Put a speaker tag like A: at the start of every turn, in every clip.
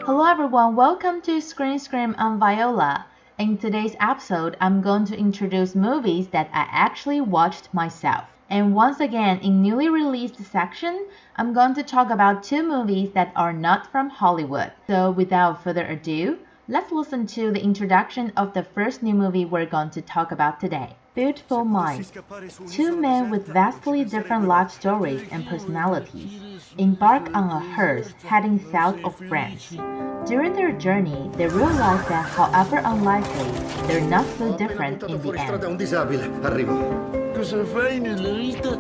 A: Hello everyone, welcome to Screen Scream. I'm Viola. In today's episode, I'm going to introduce movies that I actually watched myself. And once again, in newly released section, I'm going to talk about two movies that are not from Hollywood. So without further ado, let's listen to the introduction of the first new movie we're going to talk about today. Beautiful Minds. Two men with vastly different life stories and personalities embark on a hearse heading south of France. During their journey, they realize that however unlikely, they're not so different in the end.
B: Un disabile, arrivo.
C: Cosa fai nella vita?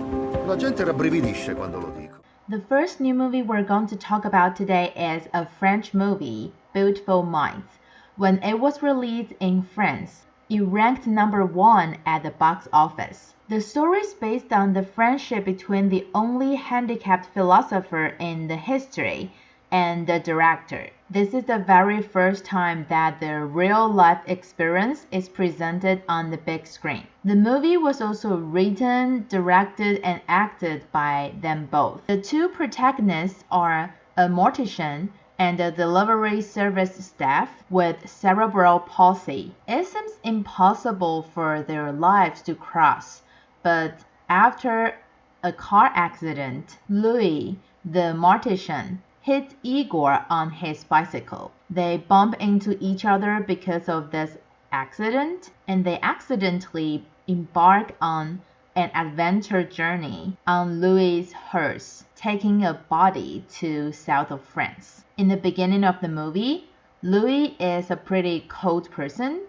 B: La gente rabbrividisce quando lo dico.
A: The first new movie we're going to talk about today is a French movie, Beautiful Minds. When it was released in France, it ranked number 1 at the box office. The story is based on the friendship between the only handicapped philosopher in the history and the director. This is the very first time that the real-life experience is presented on the big screen. The movie was also written, directed, and acted by them both. The two protagonists are a mortician and a delivery service staff with cerebral palsy. It seems impossible for their lives to cross, but after a car accident, Louis, the mortician, hit Igor on his bicycle. They bump into each other because of this accident, and they accidentally embark on an adventure journey on Louis' hearse, taking a body to south of France. In the beginning of the movie, Louis is a pretty cold person,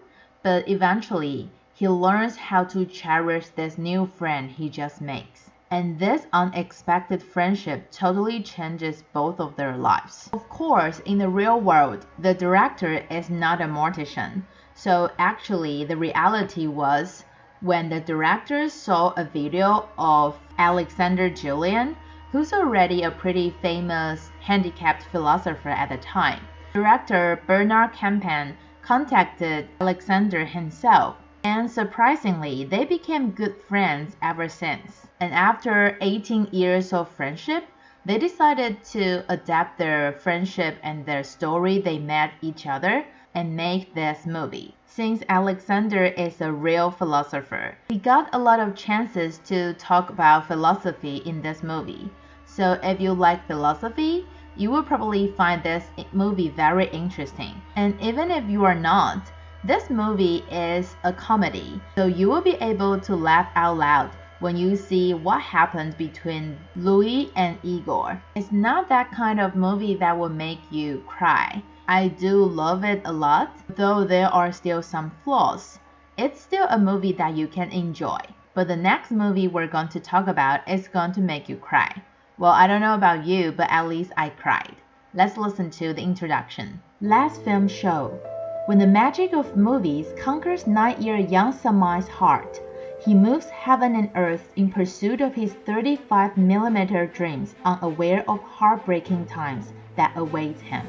A: but eventually he learns how to cherish this new friend he just makes. And this unexpected friendship totally changes both of their lives. Of course, in the real world, the director is not a mortician. So actually, the reality was when the director saw a video of Alexander Julian, who's already a pretty famous handicapped philosopher at the time. Director Bernard Campan contacted Alexander himself, and surprisingly, they became good friends ever since. And after 18 years of friendship, they decided to adapt their friendship and their story they met each other and make this movie. Since Alexander is a real philosopher, he got a lot of chances to talk about philosophy in this movie. So if you like philosophy, you will probably find this movie very interesting. And even if you are not, this movie is a comedy, so you will be able to laugh out loud when you see what happened between Louis and Igor. It's not that kind of movie that will make you cry. I do love it a lot, though there are still some flaws. It's still a movie that you can enjoy. But the next movie we're going to talk about is going to make you cry. Well, I don't know about you, but at least I cried. Let's listen to the introduction. Last film show. When the magic of movies conquers 9-year young Samai's heart, he moves heaven and earth in pursuit of his 35mm dreams, unaware of heartbreaking times that await him.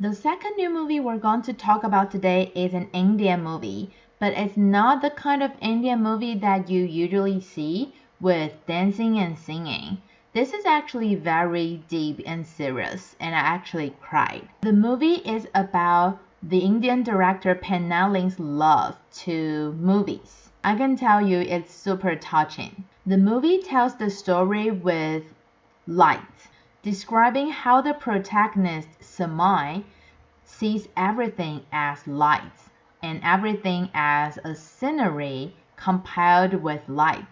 A: The second new movie we're going to talk about today is an Indian movie, but it's not the kind of Indian movie that you usually see with dancing and singing. This is actually very deep and serious, and I actually cried. The movie is about the Indian director Pennalin's love to movies. I can tell you it's super touching. The movie tells the story with light, describing how the protagonist Samai sees everything as light and everything as a scenery compiled with light.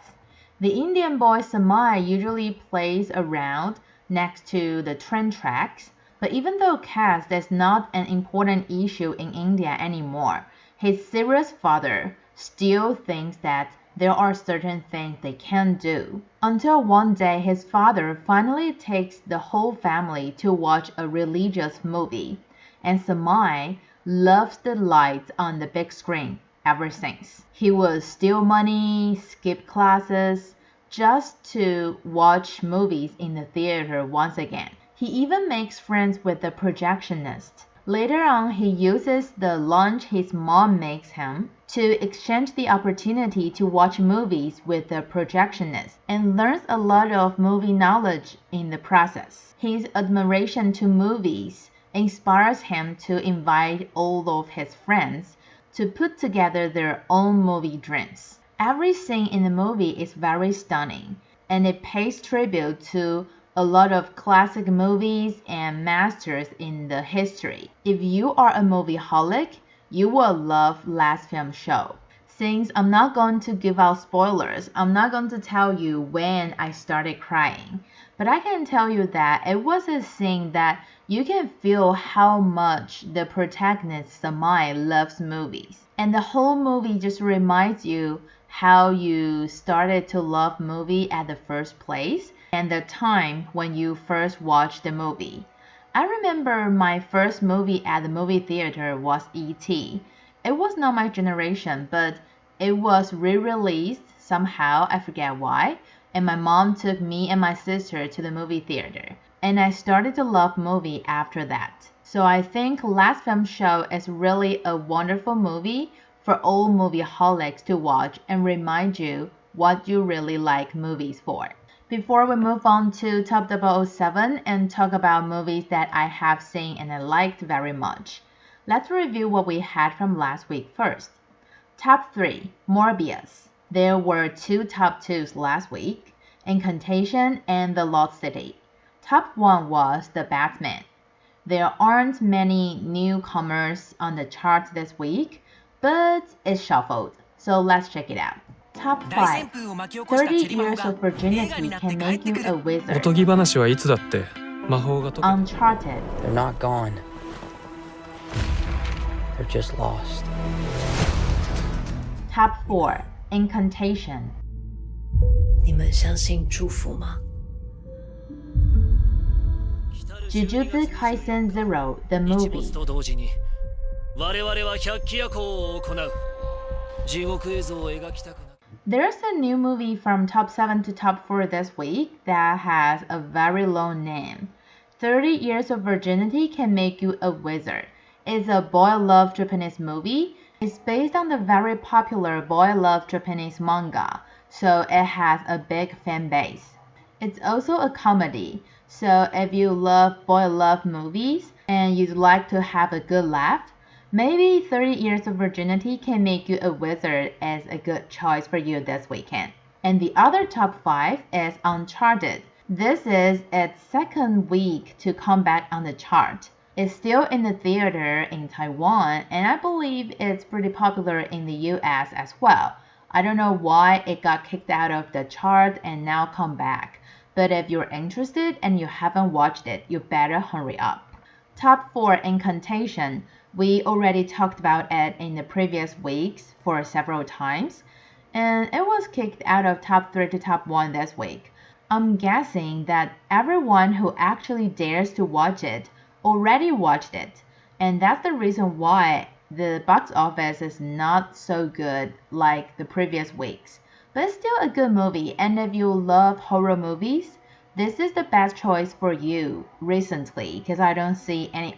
A: The Indian boy Samai usually plays around next to the train tracks, but even though caste is not an important issue in India anymore, his serious father still thinks that there are certain things they can do. Until one day his father finally takes the whole family to watch a religious movie, and Samai loves the lights on the big screen ever since. He would steal money, skip classes, just to watch movies in the theater once again. He even makes friends with the projectionist. Later on, he uses the lunch his mom makes him to exchange the opportunity to watch movies with the projectionist and learns a lot of movie knowledge in the process. His admiration to movies inspires him to invite all of his friends to put together their own movie dreams. Every scene in the movie is very stunning, and it pays tribute to a lot of classic movies and masters in the history. If you are a movieaholic, you will love Last Film Show. Since I'm not going to give out spoilers, I'm not going to tell you when I started crying, but I can tell you that it was a scene that you can feel how much the protagonist Samai loves movies. And the whole movie just reminds you how you started to love movie at the first place and the time when you first watched the movie. I remember my first movie at the movie theater was E.T. It was not my generation, but it was re-released somehow, I forget why, and my mom took me and my sister to the movie theater. And I started to love movie after that. So I think Last Film Show is really a wonderful movie for all movieaholics to watch and remind you what you really like movies for. Before we move on to Top 007 and talk about movies that I have seen and I liked very much, let's review what we had from last week first. Top 3, Morbius. There were 2 top 2s last week, Incantation and The Lost City. Top 1 was The Batman. There aren't many newcomers on the chart this week, but it's shuffled, so let's check it out. Top 5. 30 years of virginity can make you a wizard.
D: おとぎ話はいつだって魔法が解け
A: Uncharted.
E: They're not gone. They're just lost.
A: Top 4. Incantation.
F: 你们相信祝福吗？
A: Jujutsu Kaisen Zero, the movie.
C: と同時に我々は百鬼夜行を行う地獄絵図を描きたくな
A: There's a new movie from top 7 to top 4 this week that has a very long name. 30 Years of Virginity Can Make You a Wizard. It's a boy love Japanese movie. It's based on the very popular boy love Japanese manga, so it has a big fan base. It's also a comedy, so if you love boy love movies and you'd like to have a good laugh, maybe 30 Years of Virginity Can Make You a Wizard is a good choice for you this weekend. And the other top 5 is Uncharted. This is its second week to come back on the chart. It's still in the theater in Taiwan, and I believe it's pretty popular in the US as well. I don't know why it got kicked out of the chart and now come back, but if you're interested and you haven't watched it, you better hurry up. Top 4 Incantation. We already talked about it in the previous weeks for several times, and it was kicked out of top 3 to top 1 this week. I'm guessing that everyone who actually dares to watch it already watched it, and that's the reason why the box office is not so good like the previous weeks. But it's still a good movie, and if you love horror movies, this is the best choice for you recently, because I don't see any.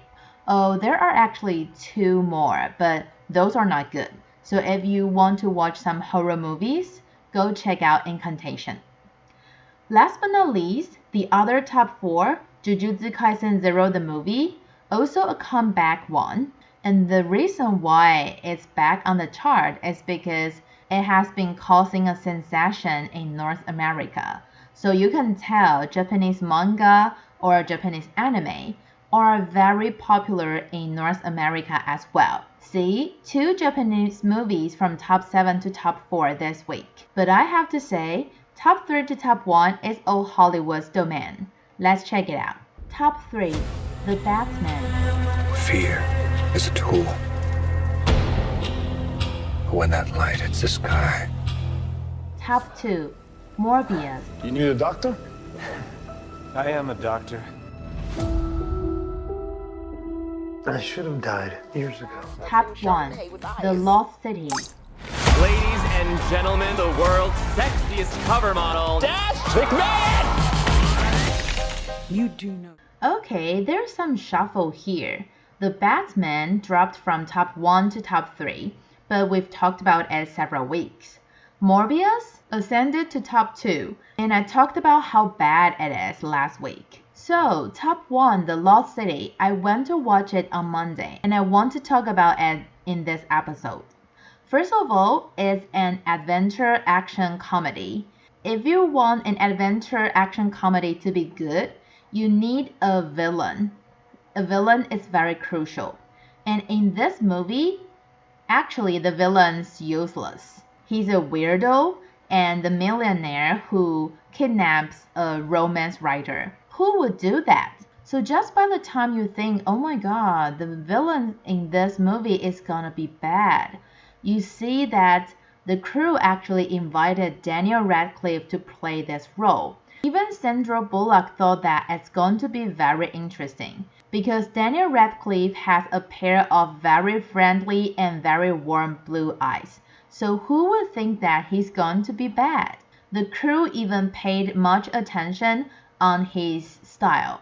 A: Oh, there are actually 2 more, but those are not good. So if you want to watch some horror movies, go check out Incantation. Last but not least, the other top 4, Jujutsu Kaisen Zero the movie, also a comeback one. And the reason why it's back on the chart is because it has been causing a sensation in North America. So you can tell Japanese manga or Japanese anime are very popular in North America as well. See, 2 Japanese movies from top 7 to top 4 this week. But I have to say, top 3 to top 1 is all Hollywood's domain. Let's check it out. Top 3, The Batman.
G: Fear is a tool. But when that light hits the sky,
A: Top 2, Morbius.
H: You need a doctor?
I: I am a doctor.
H: I should have died years ago.
A: Top 1, The Lost City.
I: Ladies and gentlemen, the world's sexiest cover model, Dash McMahon!
F: You do know.
A: Okay, there's some shuffle here, The Batman dropped from top 1 to top 3, but we've talked about it several weeks. Morbius ascended to top 2, and I talked about how bad it is last week. So, top 1, The Lost City, I went to watch it on Monday, and I want to talk about it in this episode. First of all, it's an adventure action comedy. If you want an adventure action comedy to be good, you need a villain. A villain is very crucial. And in this movie, actually the villain's useless. He's a weirdo and the millionaire who kidnaps a romance writer. Who would do that? So just by the time you think, oh my god, the villain in this movie is gonna be bad, you see that the crew actually invited Daniel Radcliffe to play this role. Even Sandra Bullock thought that it's going to be very interesting because Daniel Radcliffe has a pair of very friendly and very warm blue eyes. So who would think that he's going to be bad? The crew even paid much attention on his style,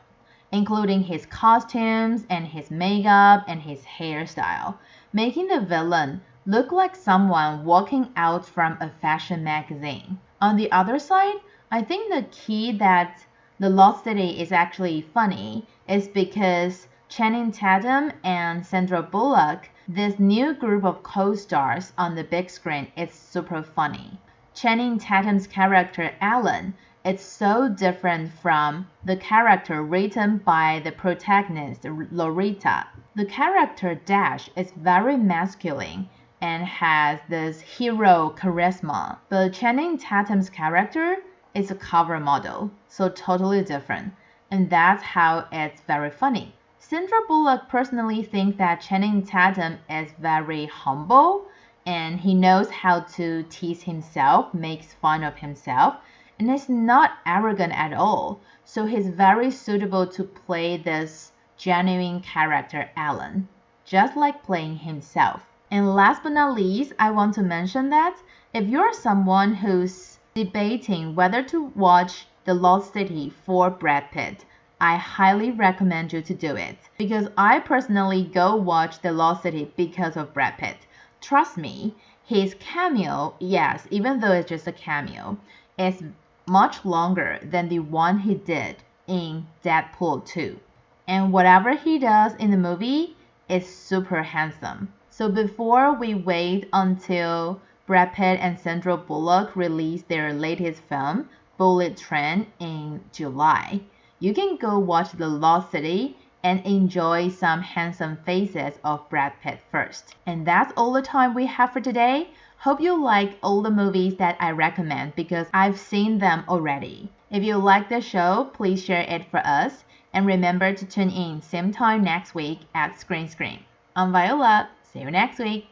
A: including his costumes and his makeup and his hairstyle, making the villain look like someone walking out from a fashion magazine. On the other side, I think the key that The Lost City is actually funny is because Channing Tatum and Sandra Bullock, this new group of co-stars on the big screen, is super funny. Channing Tatum's character Alan is so different from the character written by the protagonist Loretta. The character Dash is very masculine and has this hero charisma, but Channing Tatum's character is a cover model, so totally different, and that's how it's very funny. Sandra Bullock personally thinks that Channing Tatum is very humble and he knows how to tease himself, makes fun of himself, and is not arrogant at all, so he's very suitable to play this genuine character Alan, just like playing himself. And last but not least, I want to mention that if you're someone who's debating whether to watch The Lost City for Brad Pitt, I highly recommend you to do it because I personally go watch The Lost City because of Brad Pitt. Trust me, his cameo, yes, even though it's just a cameo, is much longer than the one he did in Deadpool 2. And whatever he does in the movie is super handsome. So before we wait until Brad Pitt and Sandra Bullock release their latest film, Bullet Train, in July, you can go watch The Lost City and enjoy some handsome faces of Brad Pitt first. And that's all the time we have for today. Hope you like all the movies that I recommend because I've seen them already. If you like the show, please share it for us. And remember to tune in same time next week at Screen Scream. I'm Viola. See you next week.